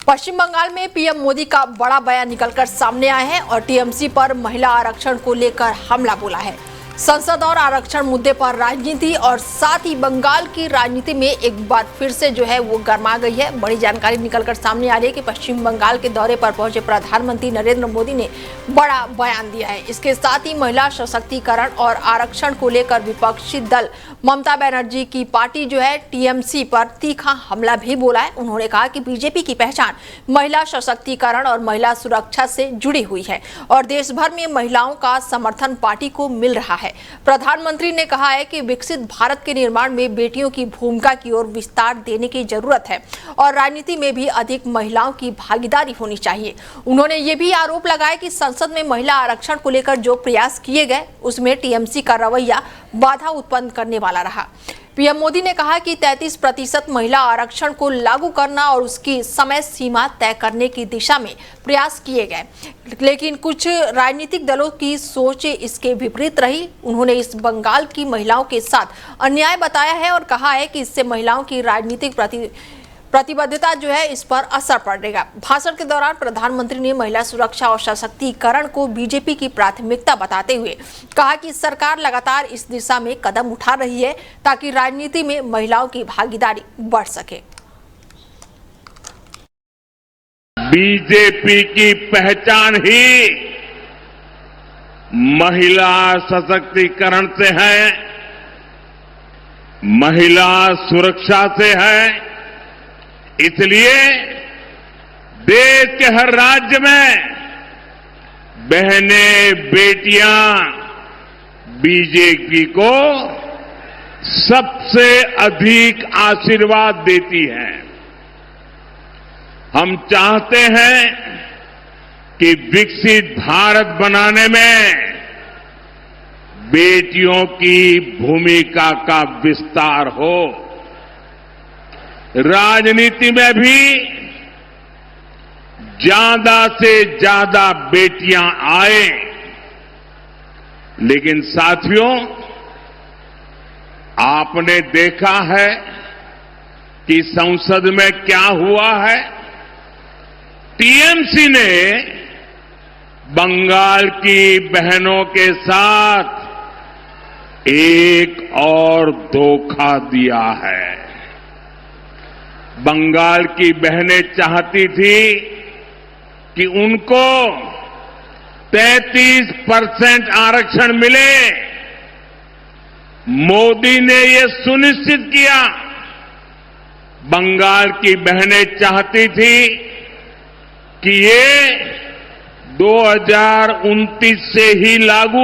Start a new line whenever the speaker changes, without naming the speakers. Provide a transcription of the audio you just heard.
पश्चिम बंगाल में पीएम मोदी का बड़ा बयान निकलकर सामने आया है और टीएमसी पर महिला आरक्षण को लेकर हमला बोला है। संसद और आरक्षण मुद्दे पर राजनीति और साथ ही बंगाल की राजनीति में एक बार फिर से वो गर्मा गई है। बड़ी जानकारी निकलकर सामने आ रही है कि पश्चिम बंगाल के दौरे पर पहुंचे प्रधानमंत्री नरेंद्र मोदी ने बड़ा बयान दिया है। इसके साथ ही महिला सशक्तिकरण और आरक्षण को लेकर विपक्षी दल ममता बनर्जी की पार्टी टीएमसी पर तीखा हमला भी बोला है। उन्होंने कहा कि बीजेपी की पहचान महिला सशक्तिकरण और महिला सुरक्षा से जुड़ी हुई है और देश भर में महिलाओं का समर्थन पार्टी को मिल रहा है। प्रधानमंत्री ने कहा है कि विकसित भारत के निर्माण में बेटियों की भूमिका की ओर विस्तार देने की जरूरत है और राजनीति में भी अधिक महिलाओं की भागीदारी होनी चाहिए। उन्होंने ये भी आरोप लगाया कि संसद में महिला आरक्षण को लेकर जो प्रयास किए गए उसमें टीएमसी का रवैया बाधा उत्पन्न करने वाला रहा। पीएम मोदी ने कहा कि 33% महिला आरक्षण को लागू करना और उसकी समय सीमा तय करने की दिशा में प्रयास किए गए, लेकिन कुछ राजनीतिक दलों की सोच इसके विपरीत रही। उन्होंने इस बंगाल की महिलाओं के साथ अन्याय बताया है और कहा है कि इससे महिलाओं की राजनीतिक प्रतिबद्धता इस पर असर पड़ेगा। भाषण के दौरान प्रधानमंत्री ने महिला सुरक्षा और सशक्तिकरण को बीजेपी की प्राथमिकता बताते हुए कहा कि सरकार लगातार इस दिशा में कदम उठा रही है ताकि राजनीति में महिलाओं की भागीदारी बढ़ सके।
बीजेपी की पहचान ही महिला सशक्तिकरण से है, महिला सुरक्षा से है। इसलिए देश के हर राज्य में बहनें, बेटियां बीजेपी को सबसे अधिक आशीर्वाद देती हैं। हम चाहते हैं कि विकसित भारत बनाने में बेटियों की भूमिका का विस्तार हो। राजनीति में भी ज्यादा से ज्यादा बेटियां आए, लेकिन साथियों, आपने देखा है कि संसद में क्या हुआ है। टीएमसी ने बंगाल की बहनों के साथ एक और धोखा दिया है। बंगाल की बहनें चाहती थी कि उनको 33% आरक्षण मिले। मोदी ने ये सुनिश्चित किया। बंगाल की बहनें चाहती थी कि ये 2029 से ही लागू